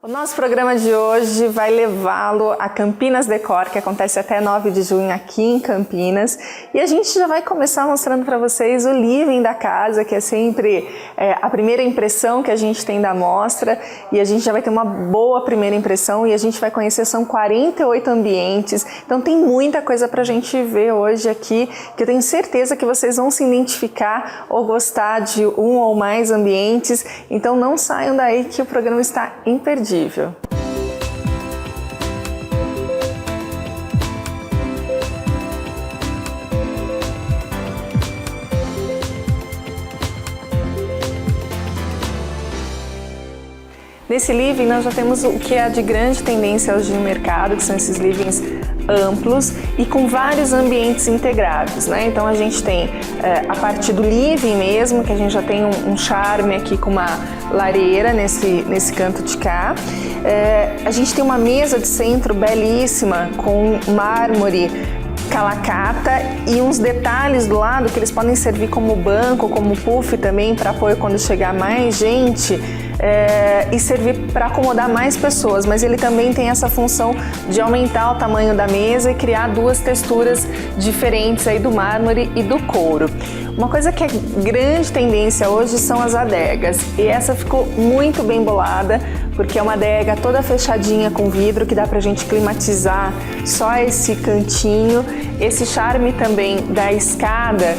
O nosso programa de hoje vai levá-lo a Campinas Decor, que acontece até 9 de junho aqui em Campinas. E a gente já vai começar mostrando para vocês o living da casa, que é sempre a primeira impressão que a gente tem da mostra. E a gente já vai ter uma boa primeira impressão e a gente vai conhecer, são 48 ambientes. Então tem muita coisa para a gente ver hoje aqui, que eu tenho certeza que vocês vão se identificar ou gostar de um ou mais ambientes. Então não saiam daí que o programa está imperdível. Nesse living nós já temos o que é de grande tendência hoje no mercado, que são esses livings amplos e com vários ambientes integrados, né? Então a gente tem a parte do living mesmo, que a gente já tem um charme aqui com uma lareira nesse canto de cá. A gente tem uma mesa de centro belíssima com mármore calacata e uns detalhes do lado que eles podem servir como banco, como puff também para apoio quando chegar mais gente. E servir para acomodar mais pessoas, mas ele também tem essa função de aumentar o tamanho da mesa e criar duas texturas diferentes aí do mármore e do couro. Uma coisa que é grande tendência hoje são as adegas, e essa ficou muito bem bolada, porque é uma adega toda fechadinha com vidro que dá pra gente climatizar só esse cantinho, esse charme também da escada.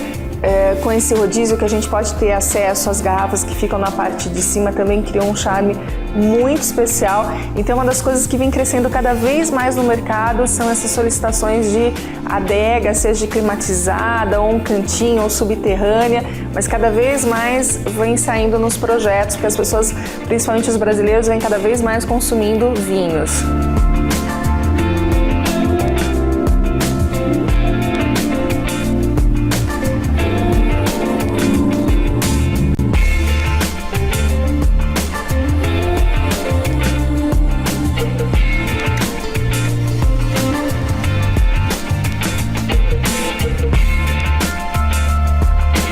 Com esse rodízio que a gente pode ter acesso às garrafas que ficam na parte de cima, também criou um charme muito especial. Então uma das coisas que vem crescendo cada vez mais no mercado são essas solicitações de adega, seja climatizada ou um cantinho ou subterrânea, mas cada vez mais vem saindo nos projetos, porque as pessoas, principalmente os brasileiros, vêm cada vez mais consumindo vinhos.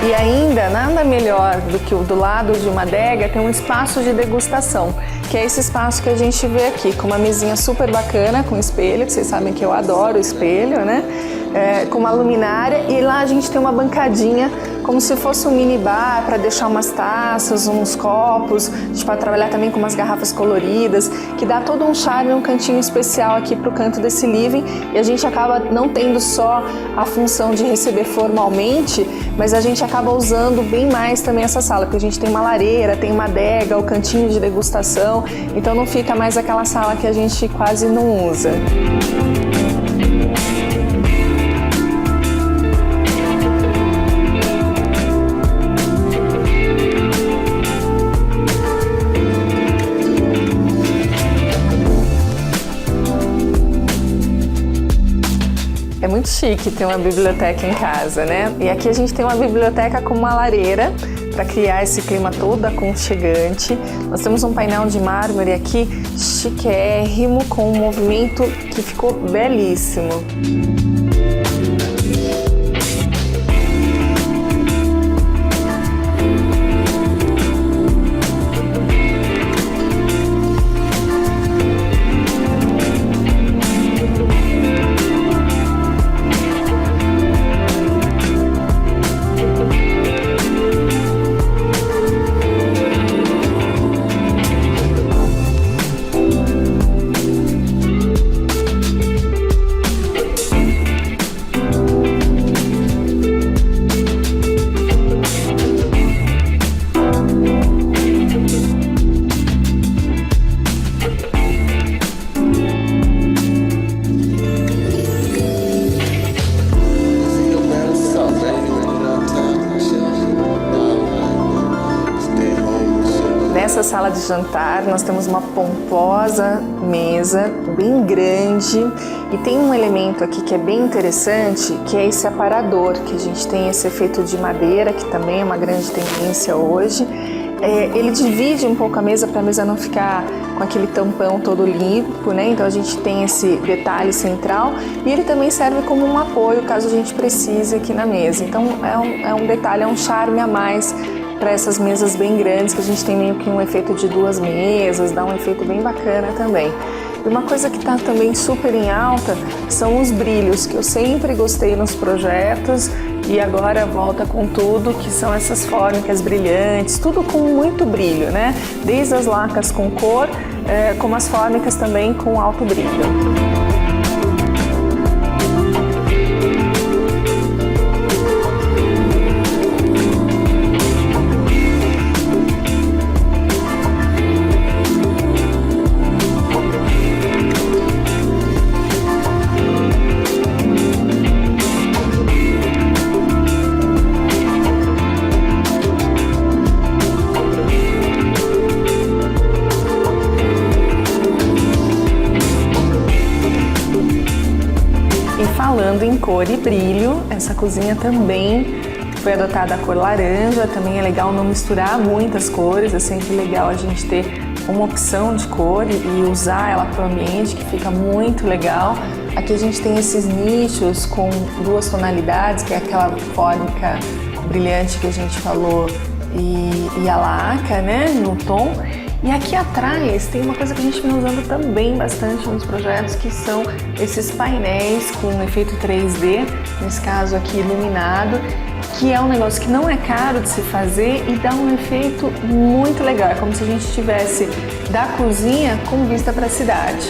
E ainda, nada melhor do que do lado de uma adega tem um espaço de degustação, que é esse espaço que a gente vê aqui, com uma mesinha super bacana, com espelho, que vocês sabem que eu adoro espelho, né? Com uma luminária, e lá a gente tem uma bancadinha como se fosse um mini bar para deixar umas taças, uns copos, a gente pode trabalhar também com umas garrafas coloridas, que dá todo um charme, um cantinho especial aqui para o canto desse living, e a gente acaba não tendo só a função de receber formalmente, mas a gente acaba usando bem mais também essa sala, porque a gente tem uma lareira, tem uma adega, o cantinho de degustação, então não fica mais aquela sala que a gente quase não usa. É muito chique ter uma biblioteca em casa, né? E aqui a gente tem uma biblioteca com uma lareira para criar esse clima todo aconchegante. Nós temos um painel de mármore aqui chiquérrimo, com um movimento que ficou belíssimo. Nessa sala de jantar nós temos uma pomposa mesa bem grande e tem um elemento aqui que é bem interessante, que é esse aparador, que a gente tem esse efeito de madeira, que também é uma grande tendência hoje. Ele divide um pouco a mesa para a mesa não ficar com aquele tampão todo limpo, né? Então a gente tem esse detalhe central e ele também serve como um apoio caso a gente precise aqui na mesa. Então é um detalhe, é um charme a mais para essas mesas bem grandes, que a gente tem meio que um efeito de 2 mesas, dá um efeito bem bacana também. E uma coisa que está também super em alta são os brilhos, que eu sempre gostei nos projetos e agora volta com tudo, que são essas fórmicas brilhantes, tudo com muito brilho, né? Desde as lacas com cor, como as fórmicas também com alto brilho. Falando em cor e brilho, essa cozinha também foi adotada a cor laranja, também é legal não misturar muitas cores, é sempre legal a gente ter uma opção de cor e usar ela para o ambiente, que fica muito legal. Aqui a gente tem esses nichos com 2 tonalidades, que é aquela fórmica brilhante que a gente falou e a laca, né, no tom. E aqui atrás tem uma coisa que a gente vem usando também bastante nos projetos, que são esses painéis com efeito 3D, nesse caso aqui iluminado, que é um negócio que não é caro de se fazer e dá um efeito muito legal. É como se a gente estivesse da cozinha com vista para a cidade.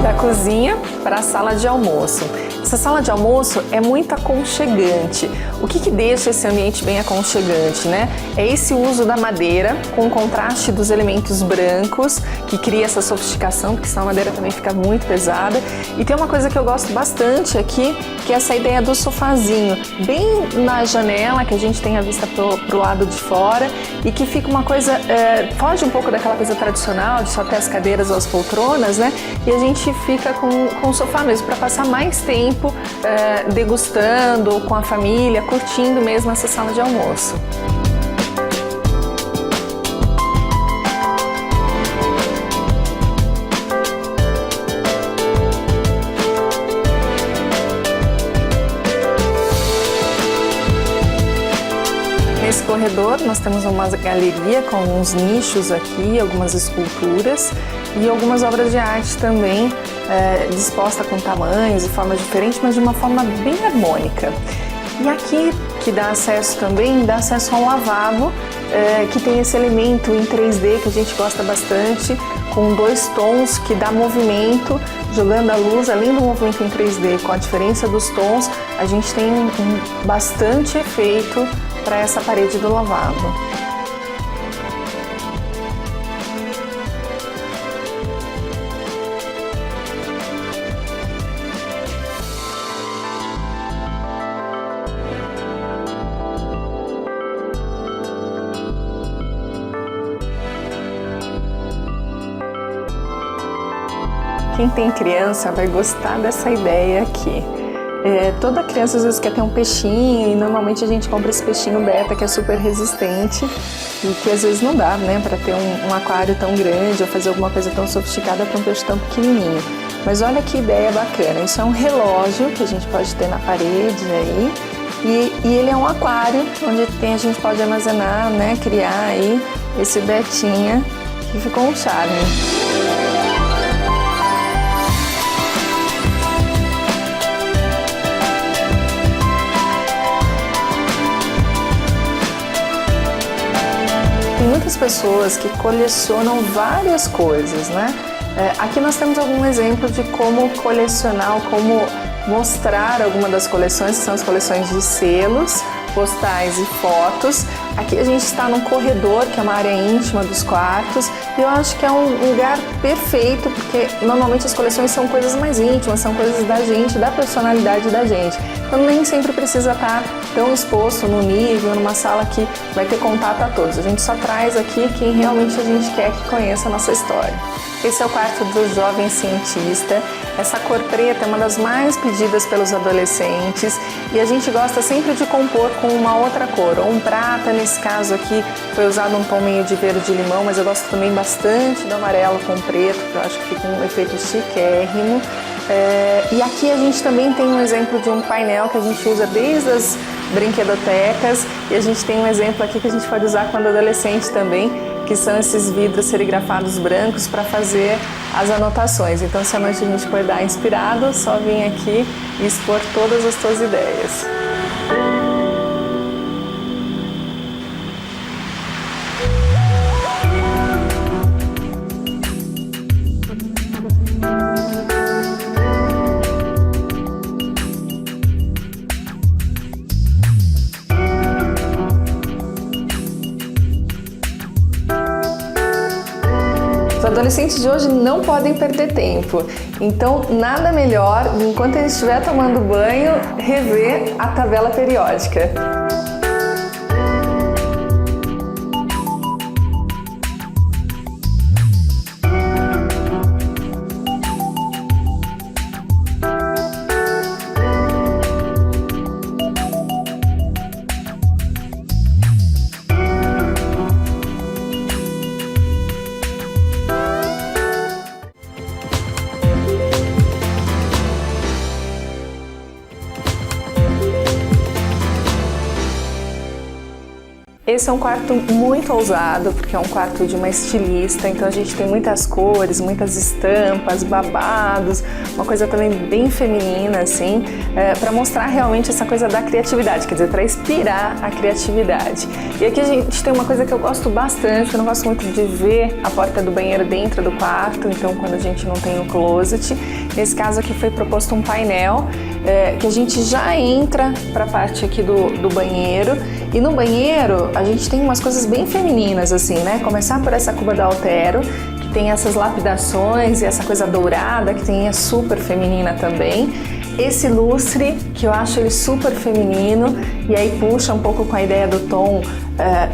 Da cozinha para a sala de almoço. Essa sala de almoço é muito aconchegante. O que deixa esse ambiente bem aconchegante, né? É esse uso da madeira com o contraste dos elementos brancos, que cria essa sofisticação, porque senão a madeira também fica muito pesada. E tem uma coisa que eu gosto bastante aqui, que é essa ideia do sofazinho, bem na janela, que a gente tem a vista pro lado de fora, e que fica uma coisa, foge um pouco daquela coisa tradicional, de só ter as cadeiras ou as poltronas, né? E a gente fica com o sofá mesmo, para passar mais tempo degustando com a família, curtindo mesmo essa sala de almoço. Nesse corredor nós temos uma galeria com uns nichos aqui, algumas esculturas e algumas obras de arte também, disposta com tamanhos e formas diferentes, mas de uma forma bem harmônica. E aqui, que dá acesso também, dá acesso a um lavabo, que tem esse elemento em 3D que a gente gosta bastante, com 2 tons que dá movimento, jogando a luz, além do movimento em 3D, com a diferença dos tons, a gente tem bastante efeito para essa parede do lavabo. Quem tem criança vai gostar dessa ideia aqui. Toda criança às vezes quer ter um peixinho e normalmente a gente compra esse peixinho beta que é super resistente e que às vezes não dá, né, para ter um aquário tão grande ou fazer alguma coisa tão sofisticada para um peixe tão pequenininho. Mas olha que ideia bacana, isso é um relógio que a gente pode ter na parede aí e ele é um aquário onde a gente pode armazenar, né, criar aí esse betinha que ficou um charme. Tem muitas pessoas que colecionam várias coisas, né? Aqui nós temos algum exemplo de como colecionar, como mostrar alguma das coleções, que são as coleções de selos, postais e fotos. Aqui a gente está num corredor, que é uma área íntima dos quartos, e eu acho que é um lugar perfeito, porque normalmente as coleções são coisas mais íntimas, são coisas da gente, da personalidade da gente. Então nem sempre precisa estar tão exposto no nível, numa sala que vai ter contato a todos. A gente só traz aqui quem realmente a gente quer que conheça a nossa história. Esse é o quarto do jovem cientista. Essa cor preta é uma das mais pedidas pelos adolescentes e a gente gosta sempre de compor com uma outra cor, ou um prata, nesse caso aqui foi usado um tom meio de verde-limão, mas eu gosto também bastante do amarelo com preto, que eu acho que fica um efeito chiquérrimo. E aqui a gente também tem um exemplo de um painel que a gente usa desde as brinquedotecas e a gente tem um exemplo aqui que a gente pode usar quando adolescente também, que são esses vidros serigrafados brancos para fazer as anotações. Então, se à noite a gente acordar inspirado, só vir aqui e expor todas as suas ideias. Os adolescentes de hoje não podem perder tempo, então nada melhor, enquanto ele estiver tomando banho, rever a tabela periódica. Esse é um quarto muito ousado, porque é um quarto de uma estilista, então a gente tem muitas cores, muitas estampas, babados, uma coisa também bem feminina, assim, para mostrar realmente essa coisa da criatividade, quer dizer, para inspirar a criatividade. E aqui a gente tem uma coisa que eu gosto bastante, eu não gosto muito de ver a porta do banheiro dentro do quarto, então quando a gente não tem o closet. Nesse caso aqui foi proposto um painel que a gente já entra para a parte aqui do banheiro, e no banheiro a gente tem umas coisas bem femininas, assim, né? Começar por essa cuba da Altero, que tem essas lapidações e essa coisa dourada, que tem, é super feminina também. Esse lustre, que eu acho ele super feminino, e aí puxa um pouco com a ideia do tom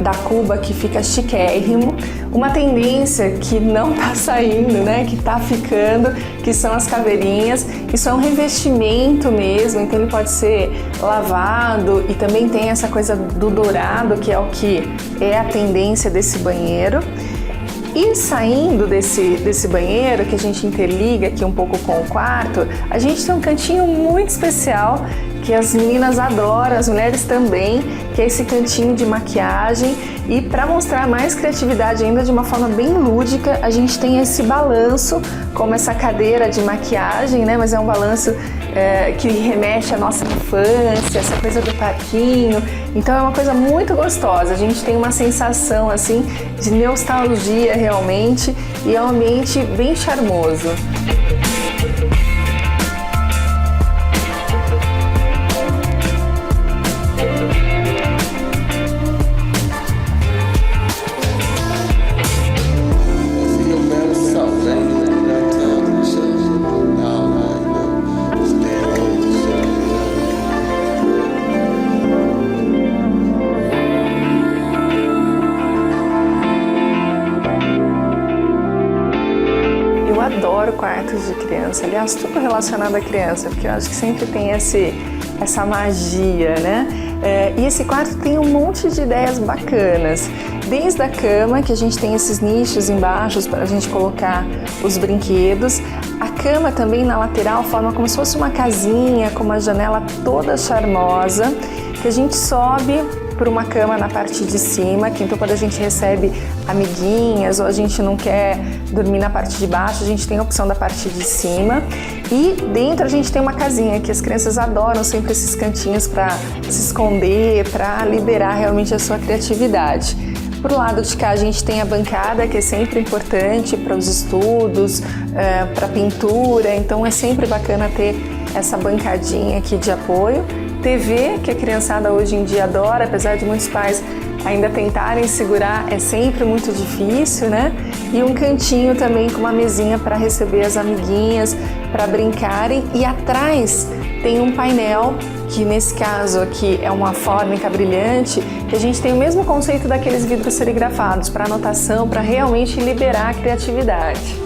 da cuba, que fica chiquérrimo. Uma tendência que não tá saindo, né, que tá ficando, que são as caveirinhas. Isso é um revestimento mesmo, então ele pode ser lavado, e também tem essa coisa do dourado, que é o que é a tendência desse banheiro. E saindo desse banheiro, que a gente interliga aqui um pouco com o quarto, a gente tem um cantinho muito especial que as meninas adoram, as mulheres também, que é esse cantinho de maquiagem. E para mostrar mais criatividade ainda de uma forma bem lúdica, a gente tem esse balanço, como essa cadeira de maquiagem, né? Mas é um balanço que remete à nossa infância, essa coisa do parquinho. Então é uma coisa muito gostosa, a gente tem uma sensação assim de nostalgia realmente, e é um ambiente bem charmoso. Adoro quartos de criança, aliás, tudo relacionado à criança, porque eu acho que sempre tem essa magia, né? E esse quarto tem um monte de ideias bacanas, desde a cama, que a gente tem esses nichos embaixo para a gente colocar os brinquedos. A cama também na lateral forma como se fosse uma casinha, com uma janela toda charmosa, que a gente sobe por uma cama na parte de cima, que então quando a gente recebe amiguinhas ou a gente não quer dormir na parte de baixo, a gente tem a opção da parte de cima. E dentro a gente tem uma casinha que as crianças adoram, sempre esses cantinhos para se esconder, para liberar realmente a sua criatividade. Pro lado de cá a gente tem a bancada, que é sempre importante para os estudos, para pintura, então é sempre bacana ter essa bancadinha aqui de apoio. TV, que a criançada hoje em dia adora, apesar de muitos pais ainda tentarem segurar, é sempre muito difícil, né? E um cantinho também com uma mesinha para receber as amiguinhas, para brincarem. E atrás tem um painel que nesse caso aqui é uma fórmica brilhante, que a gente tem o mesmo conceito daqueles vidros serigrafados para anotação, para realmente liberar a criatividade.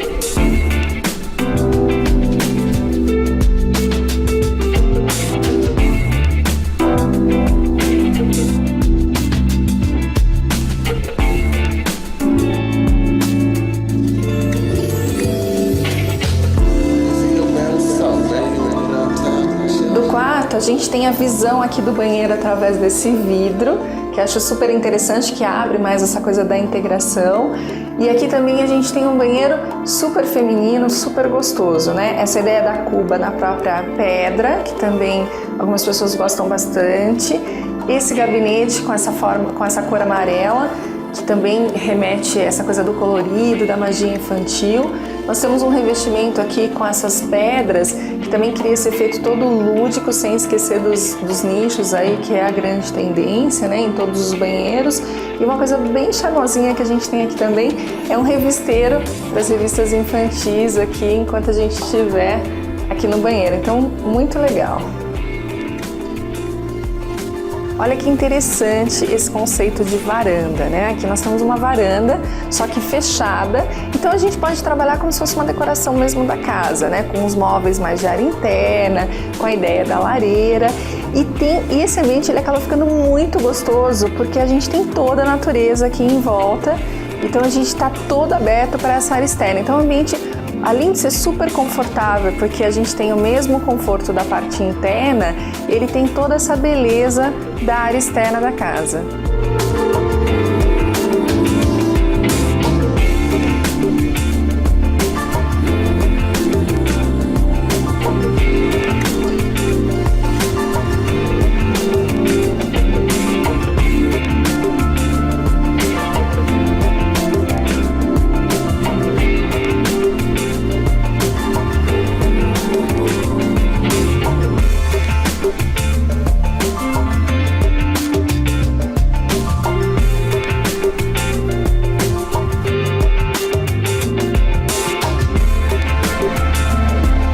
A gente tem a visão aqui do banheiro através desse vidro, que eu acho super interessante, que abre mais essa coisa da integração. E aqui também a gente tem um banheiro super feminino, super gostoso, né? Essa ideia da cuba na própria pedra, que também algumas pessoas gostam bastante. Esse gabinete com essa forma, com essa cor amarela, que também remete a essa coisa do colorido, da magia infantil. Nós temos um revestimento aqui com essas pedras, que também cria esse efeito todo lúdico, sem esquecer dos nichos aí, que é a grande tendência, né, em todos os banheiros. E uma coisa bem charmosinha que a gente tem aqui também é um revisteiro para as revistas infantis aqui, enquanto a gente estiver aqui no banheiro. Então, muito legal. Olha que interessante esse conceito de varanda, né? Aqui nós temos uma varanda, só que fechada, então a gente pode trabalhar como se fosse uma decoração mesmo da casa, né? Com os móveis mais de área interna, com a ideia da lareira. E esse ambiente ele acaba ficando muito gostoso, porque a gente tem toda a natureza aqui em volta, então a gente está todo aberto para essa área externa. Então o ambiente, além de ser super confortável, porque a gente tem o mesmo conforto da parte interna, ele tem toda essa beleza da área externa da casa.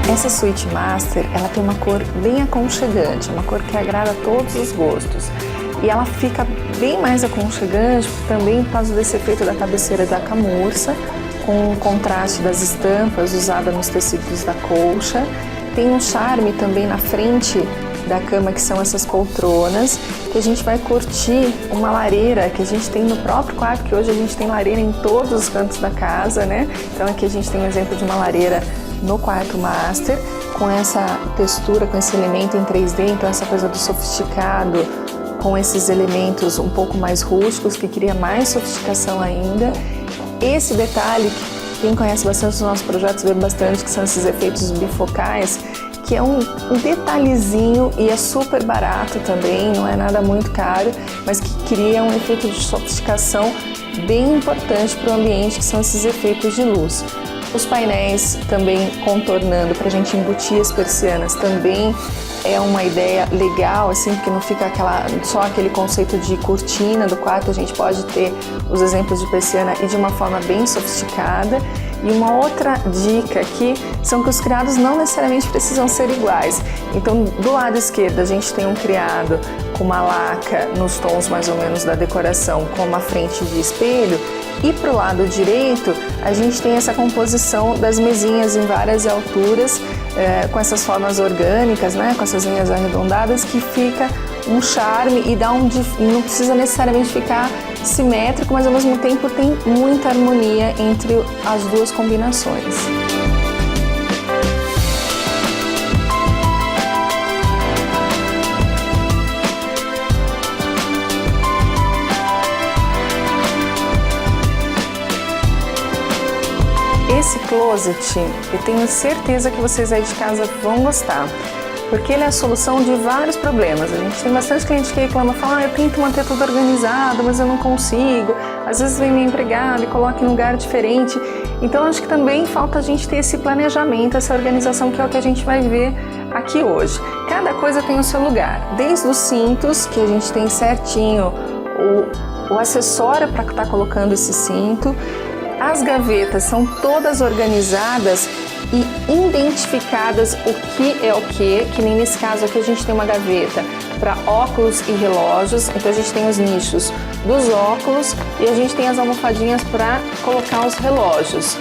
Essa Suite Master, ela tem uma cor bem aconchegante, uma cor que agrada a todos os gostos. E ela fica bem mais aconchegante também por causa desse efeito da cabeceira da camurça, com o contraste das estampas usadas nos tecidos da colcha. Tem um charme também na frente da cama, que são essas poltronas, que a gente vai curtir uma lareira que a gente tem no próprio quarto, que hoje a gente tem lareira em todos os cantos da casa, né? Então aqui a gente tem um exemplo de uma lareira no quarto master, com essa textura, com esse elemento em 3D, então essa coisa do sofisticado, com esses elementos um pouco mais rústicos, que cria mais sofisticação ainda. Esse detalhe, que quem conhece bastante os nossos projetos vê bastante, que são esses efeitos bifocais, que é um detalhezinho e é super barato também, não é nada muito caro, mas que cria um efeito de sofisticação bem importante para o ambiente, que são esses efeitos de luz. Os painéis também contornando para a gente embutir as persianas também é uma ideia legal, assim, porque não fica só aquele conceito de cortina do quarto, a gente pode ter os exemplos de persiana e de uma forma bem sofisticada. E uma outra dica aqui são que os criados não necessariamente precisam ser iguais. Então, do lado esquerdo a gente tem um criado com uma laca nos tons mais ou menos da decoração, com uma frente de espelho, e para o lado direito a gente tem essa composição das mesinhas em várias alturas, com essas formas orgânicas, né, com essas linhas arredondadas, que fica um charme e não precisa necessariamente ficar simétrico, mas ao mesmo tempo tem muita harmonia entre as duas combinações. Esse closet, eu tenho certeza que vocês aí de casa vão gostar, porque ele é a solução de vários problemas. A gente tem bastante cliente que reclama, fala, eu tento manter tudo organizado, mas eu não consigo. Às vezes vem minha empregada e coloca em lugar diferente. Então acho que também falta a gente ter esse planejamento, essa organização, que é o que a gente vai ver aqui hoje. Cada coisa tem o seu lugar, desde os cintos, que a gente tem certinho o acessório para estar colocando esse cinto. As gavetas são todas organizadas e identificadas o que é o que nem nesse caso aqui a gente tem uma gaveta para óculos e relógios, então a gente tem os nichos dos óculos e a gente tem as almofadinhas para colocar os relógios.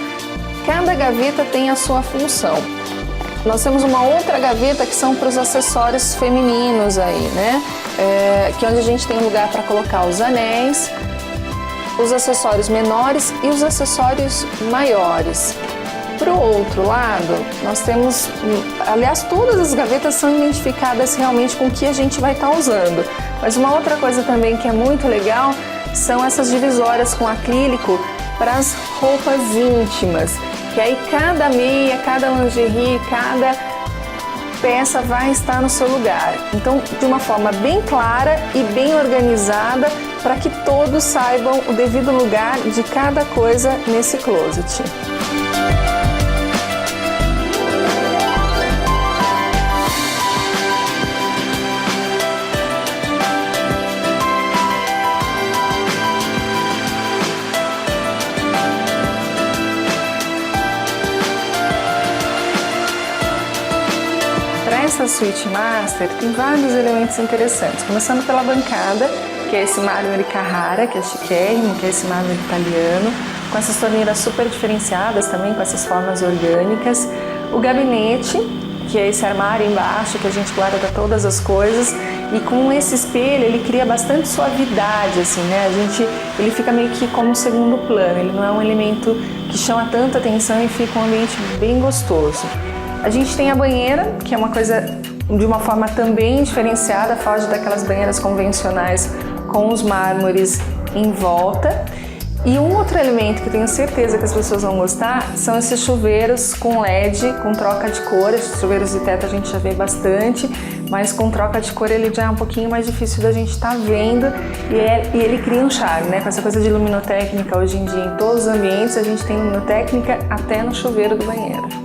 Cada gaveta tem a sua função. Nós temos uma outra gaveta que são para os acessórios femininos aí, né? Que é onde a gente tem lugar para colocar os anéis, os acessórios menores e os acessórios maiores. Para o outro lado, nós temos, aliás, todas as gavetas são identificadas realmente com o que a gente vai estar usando. Mas uma outra coisa também que é muito legal são essas divisórias com acrílico para as roupas íntimas, que aí cada meia, cada lingerie, cada peça vai estar no seu lugar. Então, de uma forma bem clara e bem organizada, para que todos saibam o devido lugar de cada coisa nesse closet. Essa suíte master tem vários elementos interessantes, começando pela bancada, que é esse mármore Carrara, que é chiquérrimo, que é esse mármore italiano, com essas torneiras super diferenciadas também, com essas formas orgânicas. O gabinete, que é esse armário embaixo, que a gente guarda todas as coisas, e com esse espelho ele cria bastante suavidade, assim, né? Ele fica meio que como um segundo plano, ele não é um elemento que chama tanta atenção e fica um ambiente bem gostoso. A gente tem a banheira, que é uma coisa de uma forma também diferenciada, foge daquelas banheiras convencionais com os mármores em volta. E um outro elemento que eu tenho certeza que as pessoas vão gostar são esses chuveiros com LED, com troca de cor. Esses chuveiros de teto a gente já vê bastante, mas com troca de cor ele já é um pouquinho mais difícil da gente estar vendo e ele cria um charme, né? Com essa coisa de luminotécnica hoje em dia em todos os ambientes, a gente tem luminotécnica até no chuveiro do banheiro.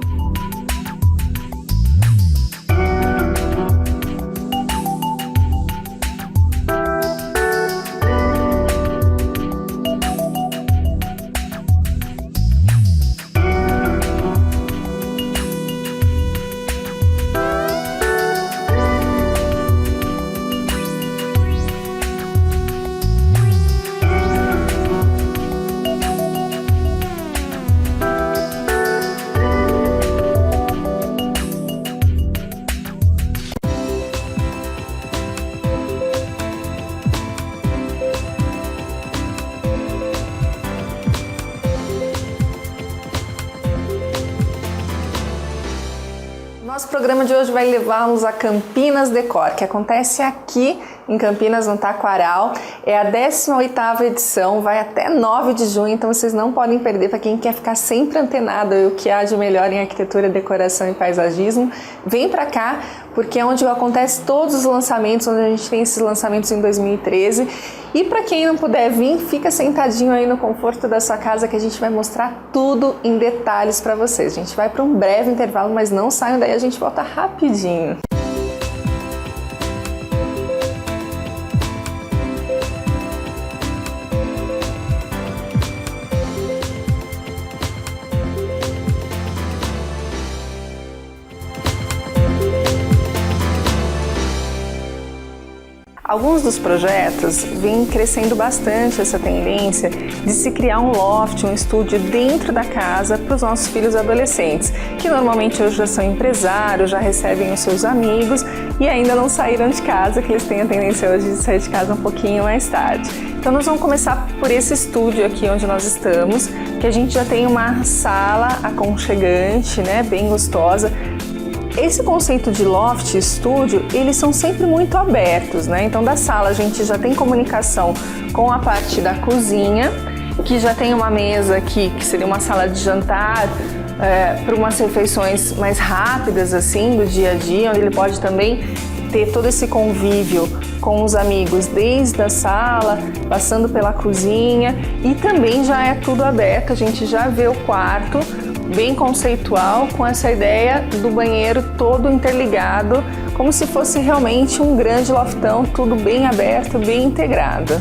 Nosso programa de hoje vai levá-los a Campinas Decor, que acontece aqui em Campinas, no Taquaral. É a 18ª edição, vai até 9 de junho, então vocês não podem perder. Para quem quer ficar sempre antenado o que há de melhor em arquitetura, decoração e paisagismo, vem para cá, porque é onde acontece todos os lançamentos, onde a gente tem esses lançamentos em 2013. E para quem não puder vir, fica sentadinho aí no conforto da sua casa que a gente vai mostrar tudo em detalhes para vocês. A gente vai para um breve intervalo, mas não saiam daí, a gente volta rapidinho. Alguns dos projetos vêm crescendo bastante essa tendência de se criar um loft, um estúdio dentro da casa para os nossos filhos adolescentes, que normalmente hoje já são empresários, já recebem os seus amigos e ainda não saíram de casa, que eles têm a tendência hoje de sair de casa um pouquinho mais tarde. Então nós vamos começar por esse estúdio aqui onde nós estamos, que a gente já tem uma sala aconchegante, né, bem gostosa. Esse conceito de loft e estúdio, eles são sempre muito abertos, né? Então da sala a gente já tem comunicação com a parte da cozinha, que já tem uma mesa aqui, que seria uma sala de jantar, para umas refeições mais rápidas assim, do dia a dia, onde ele pode também ter todo esse convívio com os amigos desde a sala, passando pela cozinha, e também já é tudo aberto, a gente já vê o quarto bem conceitual, com essa ideia do banheiro todo interligado, como se fosse realmente um grande loftão, tudo bem aberto, bem integrado.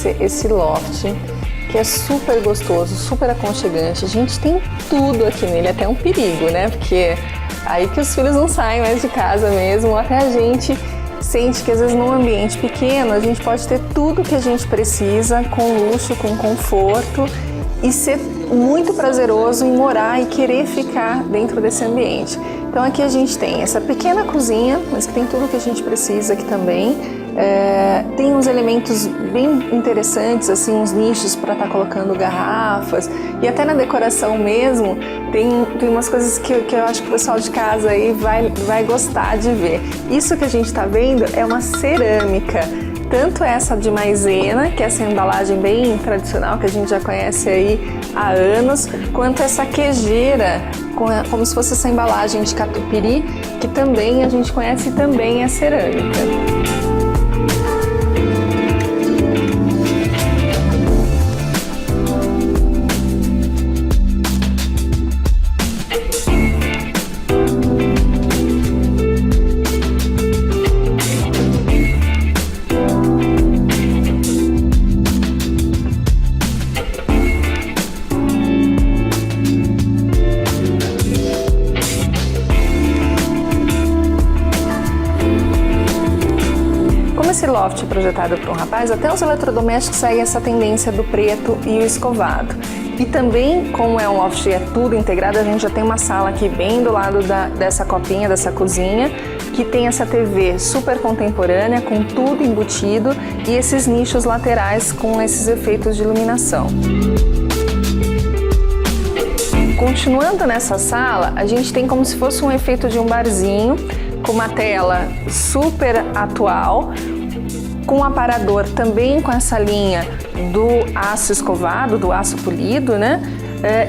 conhecer esse loft, que é super gostoso, super aconchegante. A gente tem tudo aqui nele, até um perigo, né? Porque aí que os filhos não saem mais de casa mesmo, até a gente sente que às vezes num ambiente pequeno a gente pode ter tudo que a gente precisa, com luxo, com conforto, e ser muito prazeroso em morar e querer ficar dentro desse ambiente. Então aqui a gente tem essa pequena cozinha, mas que tem tudo que a gente precisa aqui também. Tem uns elementos bem interessantes, assim, uns nichos para estar colocando garrafas, e até na decoração mesmo tem umas coisas que eu acho que o pessoal de casa aí vai gostar de ver. Isso que a gente está vendo é uma cerâmica, tanto essa de maisena, que é essa embalagem bem tradicional que a gente já conhece aí há anos, quanto essa quejeira, como se fosse essa embalagem de catupiry, que também a gente conhece e também é cerâmica. Esse loft projetado para um rapaz, até os eletrodomésticos seguem essa tendência do preto e o escovado. E também, como é um loft e é tudo integrado, a gente já tem uma sala aqui bem do lado dessa copinha, dessa cozinha, que tem essa TV super contemporânea, com tudo embutido, e esses nichos laterais com esses efeitos de iluminação. Continuando nessa sala, a gente tem como se fosse um efeito de um barzinho, com uma tela super atual, com um aparador também com essa linha do aço escovado, do aço polido, né?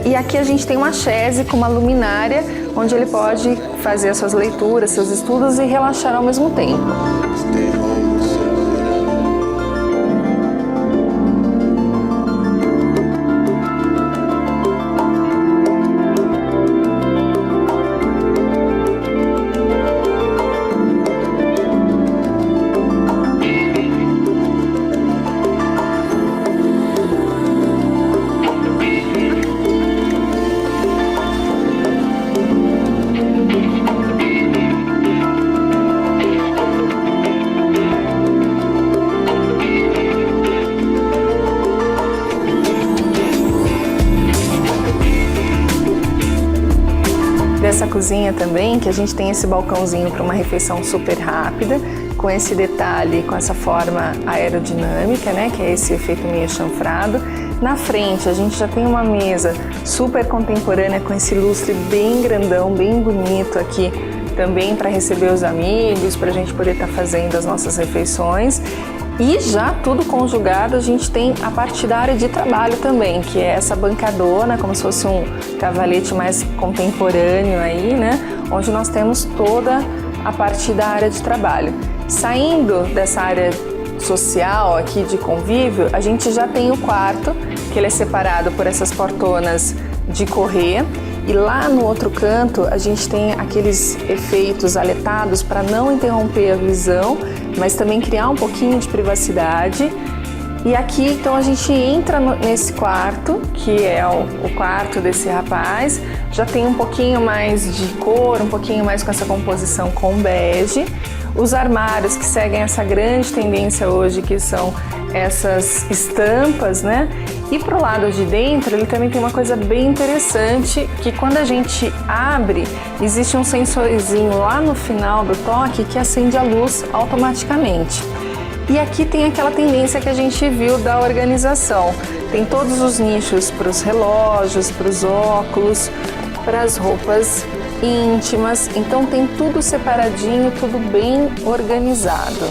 E aqui a gente tem uma chaise com uma luminária, onde ele pode fazer as suas leituras, seus estudos e relaxar ao mesmo tempo. Dessa cozinha também, que a gente tem esse balcãozinho para uma refeição super rápida, com esse detalhe, com essa forma aerodinâmica, né, que é esse efeito meio chanfrado. Na frente a gente já tem uma mesa super contemporânea com esse lustre bem grandão, bem bonito aqui, também para receber os amigos, para a gente poder estar fazendo as nossas refeições. E já tudo conjugado, a gente tem a parte da área de trabalho também, que é essa bancadona, como se fosse um cavalete mais contemporâneo aí, né? Onde nós temos toda a parte da área de trabalho. Saindo dessa área social aqui de convívio, a gente já tem o quarto, que ele é separado por essas portonas de correr. E lá no outro canto a gente tem aqueles efeitos aletados para não interromper a visão, mas também criar um pouquinho de privacidade. E aqui então a gente entra nesse quarto, que é o quarto desse rapaz, já tem um pouquinho mais de cor, um pouquinho mais com essa composição com bege. Os armários que seguem essa grande tendência hoje, que são essas estampas, né? E pro lado de dentro ele também tem uma coisa bem interessante, que quando a gente abre, existe um sensorzinho lá no final do toque que acende a luz automaticamente. E aqui tem aquela tendência que a gente viu da organização. Tem todos os nichos para os relógios, para os óculos, para as roupas íntimas, então tem tudo separadinho, tudo bem organizado.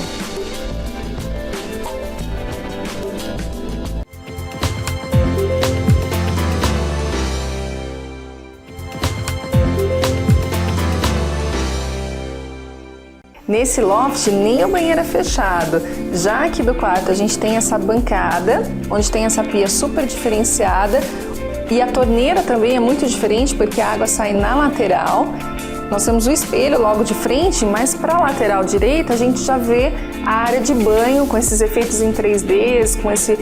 Nesse loft nem o banheiro é fechado, já aqui do quarto a gente tem essa bancada, onde tem essa pia super diferenciada, e a torneira também é muito diferente porque a água sai na lateral. nós temos o espelho logo de frente, mas para a lateral direita a gente já vê a área de banho com esses efeitos em 3Ds, com esse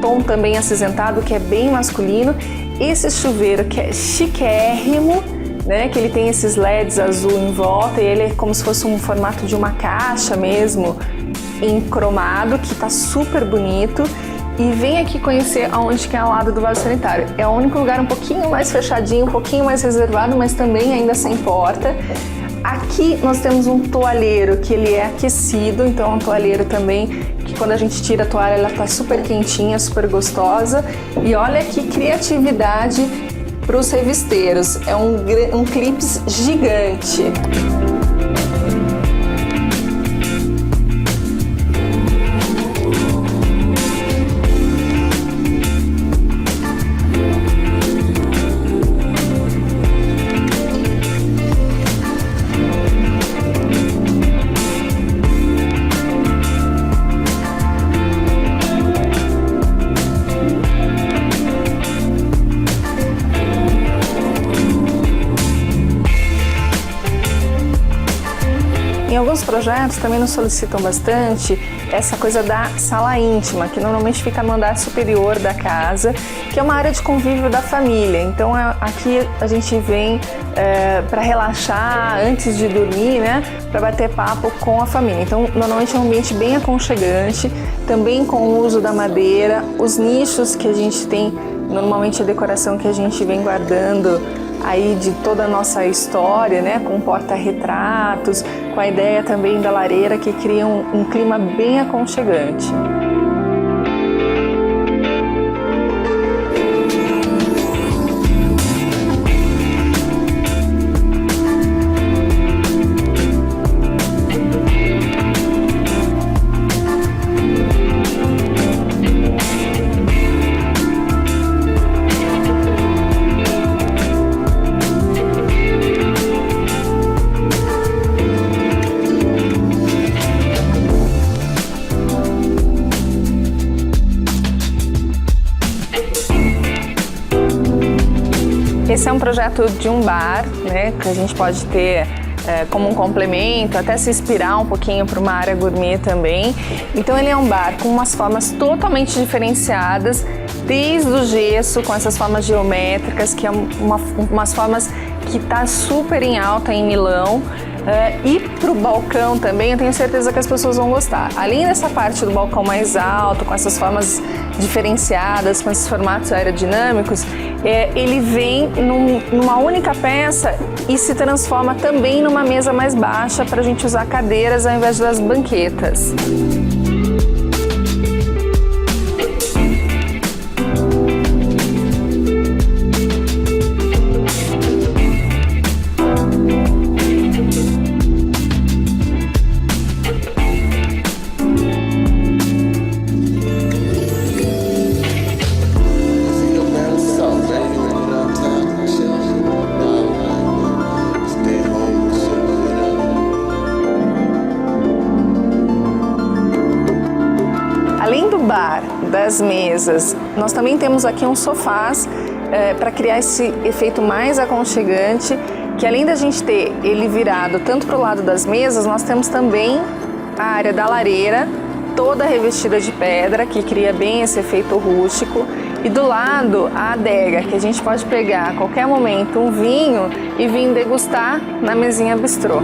tom também acinzentado que é bem masculino. Esse chuveiro que é chiquérrimo, né, que ele tem esses LEDs azul em volta e ele é como se fosse um formato de uma caixa mesmo, em cromado, que tá super bonito. E vem aqui conhecer aonde que é ao lado do vaso sanitário. É o único lugar um pouquinho mais fechadinho, um pouquinho mais reservado, mas também ainda sem porta. Aqui nós temos um toalheiro que ele é aquecido, então é um toalheiro também que quando a gente tira a toalha ela tá super quentinha, super gostosa. E olha que criatividade para os revisteiros, é um clips gigante. Em alguns projetos também nos solicitam bastante essa coisa da sala íntima, que normalmente fica no andar superior da casa, que é uma área de convívio da família. Então aqui a gente vem para relaxar antes de dormir, né, para bater papo com a família. Então normalmente é um ambiente bem aconchegante, também com o uso da madeira, os nichos que a gente tem, normalmente a decoração que a gente vem guardando aí de toda a nossa história, né, com porta-retratos, com a ideia também da lareira que cria um clima bem aconchegante. Esse é um projeto de um bar, né, que a gente pode ter como um complemento, até se inspirar um pouquinho para uma área gourmet também. Então ele é um bar com umas formas totalmente diferenciadas, desde o gesso, com essas formas geométricas, que é umas formas que está super em alta em Milão. E para o balcão também, eu tenho certeza que as pessoas vão gostar. Além dessa parte do balcão mais alto, com essas formas diferenciadas, com esses formatos aerodinâmicos, ele vem numa única peça e se transforma também numa mesa mais baixa para a gente usar cadeiras ao invés das banquetas. Além do bar, das mesas, nós também temos aqui uns sofás para criar esse efeito mais aconchegante, que além da gente ter ele virado tanto para o lado das mesas, nós temos também a área da lareira, toda revestida de pedra, que cria bem esse efeito rústico, e do lado a adega, que a gente pode pegar a qualquer momento um vinho e vir degustar na mesinha bistrô.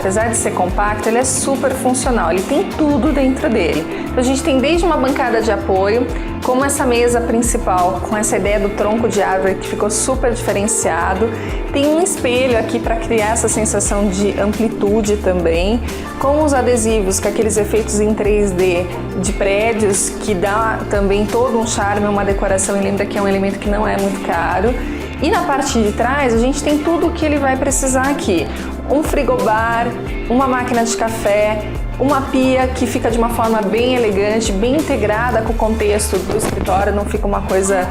apesar de ser compacto, ele é super funcional, ele tem tudo dentro dele. Então a gente tem desde uma bancada de apoio, como essa mesa principal, com essa ideia do tronco de árvore que ficou super diferenciado. Tem um espelho aqui para criar essa sensação de amplitude também, com os adesivos, com aqueles efeitos em 3D de prédios, que dá também todo um charme, uma decoração, e lembra que é um elemento que não é muito caro. E na parte de trás a gente tem tudo o que ele vai precisar aqui. Um frigobar, uma máquina de café, uma pia que fica de uma forma bem elegante, bem integrada com o contexto do escritório, não fica uma coisa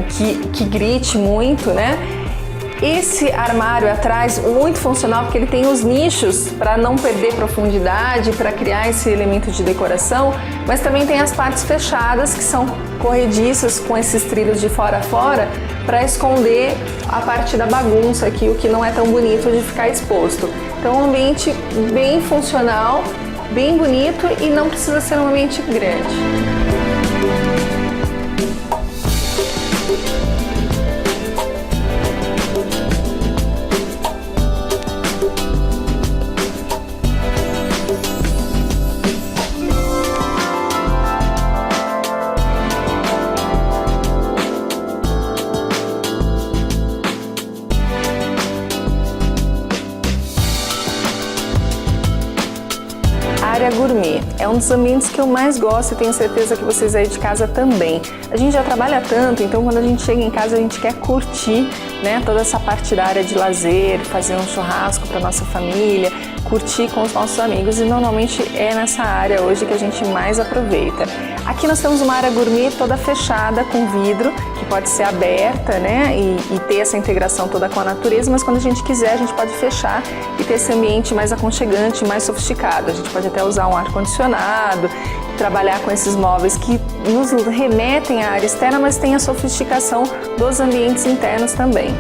que grite muito, né? Esse armário atrás, muito funcional, porque ele tem os nichos para não perder profundidade, para criar esse elemento de decoração, mas também tem as partes fechadas, que são corrediças com esses trilhos de fora a fora, para esconder a parte da bagunça aqui, o que não é tão bonito de ficar exposto. Então, um ambiente bem funcional, bem bonito e não precisa ser um ambiente grande. Área gourmet é um dos ambientes que eu mais gosto e tenho certeza que vocês aí de casa também. A gente já trabalha tanto, então quando a gente chega em casa a gente quer curtir, né, toda essa parte da área de lazer, fazer um churrasco para nossa família, curtir com os nossos amigos, e normalmente é nessa área hoje que a gente mais aproveita. Aqui nós temos uma área gourmet toda fechada com vidro, que pode ser aberta, né, e ter essa integração toda com a natureza, mas quando a gente quiser a gente pode fechar e ter esse ambiente mais aconchegante, mais sofisticado. A gente pode até usar um ar-condicionado, trabalhar com esses móveis que nos remetem à área externa, mas tem a sofisticação dos ambientes internos também.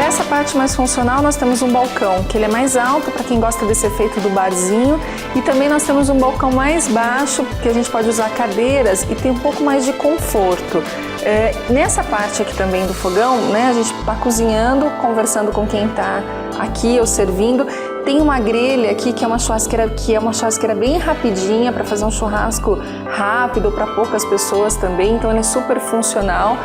Essa parte mais funcional, nós temos um balcão, que ele é mais alto para quem gosta desse efeito do barzinho, e também nós temos um balcão mais baixo, que a gente pode usar cadeiras e tem um pouco mais de conforto. Nessa parte aqui também do fogão, né, a gente está cozinhando, conversando com quem está aqui ou servindo. Tem uma grelha aqui que é uma churrasqueira bem rapidinha para fazer um churrasco rápido para poucas pessoas também, então ele é super funcional.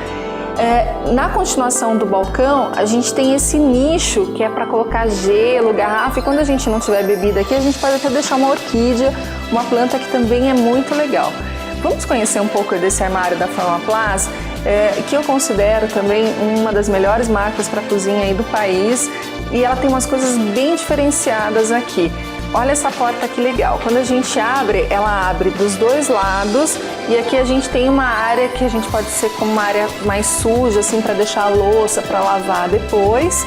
Na continuação do balcão, a gente tem esse nicho que é para colocar gelo, garrafa, e quando a gente não tiver bebida aqui, a gente pode até deixar uma orquídea, uma planta que também é muito legal. Vamos conhecer um pouco desse armário da Pharmaplast, que eu considero também uma das melhores marcas para cozinha aí do país, e ela tem umas coisas bem diferenciadas aqui. Olha essa porta que legal, quando a gente abre, ela abre dos dois lados, e aqui a gente tem uma área que a gente pode ser como uma área mais suja, assim, para deixar a louça para lavar depois,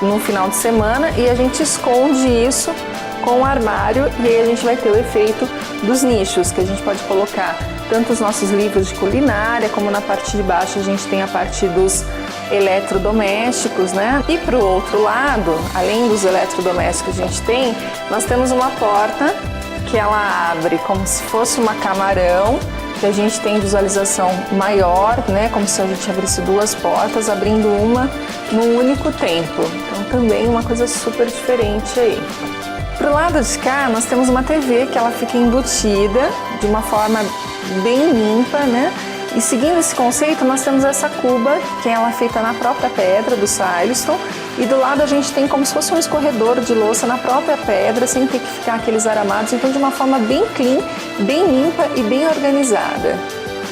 no final de semana, e a gente esconde isso com o armário, e aí a gente vai ter o efeito dos nichos, que a gente pode colocar tanto os nossos livros de culinária, como na parte de baixo a gente tem a parte dos eletrodomésticos, né? E para o outro lado, além dos eletrodomésticos que a gente tem, nós temos uma porta que ela abre como se fosse uma camarão, que a gente tem visualização maior, né? Como se a gente abrisse duas portas, abrindo uma num único tempo. Então também uma coisa super diferente aí. Pro lado de cá, nós temos uma TV que ela fica embutida de uma forma bem limpa, né? E seguindo esse conceito, nós temos essa cuba, que ela é feita na própria pedra do Silestone, e do lado a gente tem como se fosse um escorredor de louça na própria pedra, sem ter que ficar aqueles aramados, então de uma forma bem clean, bem limpa e bem organizada.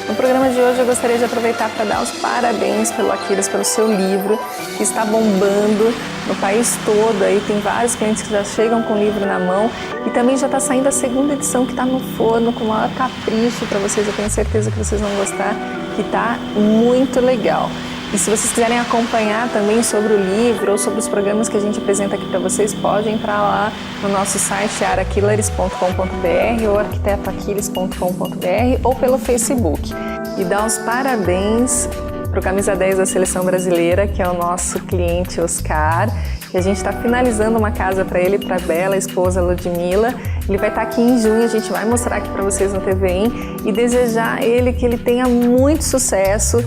No programa de hoje eu gostaria de aproveitar para dar os parabéns pelo Aquiles, pelo seu livro, que está bombando no país todo. Aí tem vários clientes que já chegam com o livro na mão, e também já está saindo a segunda edição, que está no forno com o maior capricho para vocês. Eu tenho certeza que vocês vão gostar, que está muito legal. E se vocês quiserem acompanhar também sobre o livro ou sobre os programas que a gente apresenta aqui para vocês, podem entrar lá no nosso site araquilares.com.br ou arquitetoaquiles.com.br ou pelo Facebook. E dar os parabéns para o Camisa 10 da Seleção Brasileira, que é o nosso cliente Oscar, que a gente está finalizando uma casa para ele, para a bela esposa Ludmilla. Ele vai estar aqui em junho, a gente vai mostrar aqui para vocês no TVEM e desejar a ele que ele tenha muito sucesso,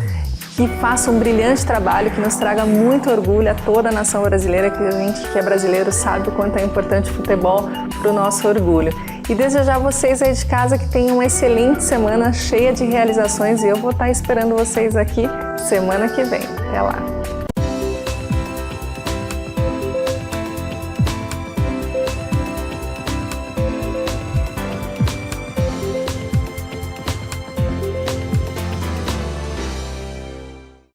que faça um brilhante trabalho, que nos traga muito orgulho a toda a nação brasileira, que a gente que é brasileiro sabe o quanto é importante o futebol para o nosso orgulho. E desejar a vocês aí de casa que tenham uma excelente semana cheia de realizações e eu vou estar esperando vocês aqui semana que vem. Até lá!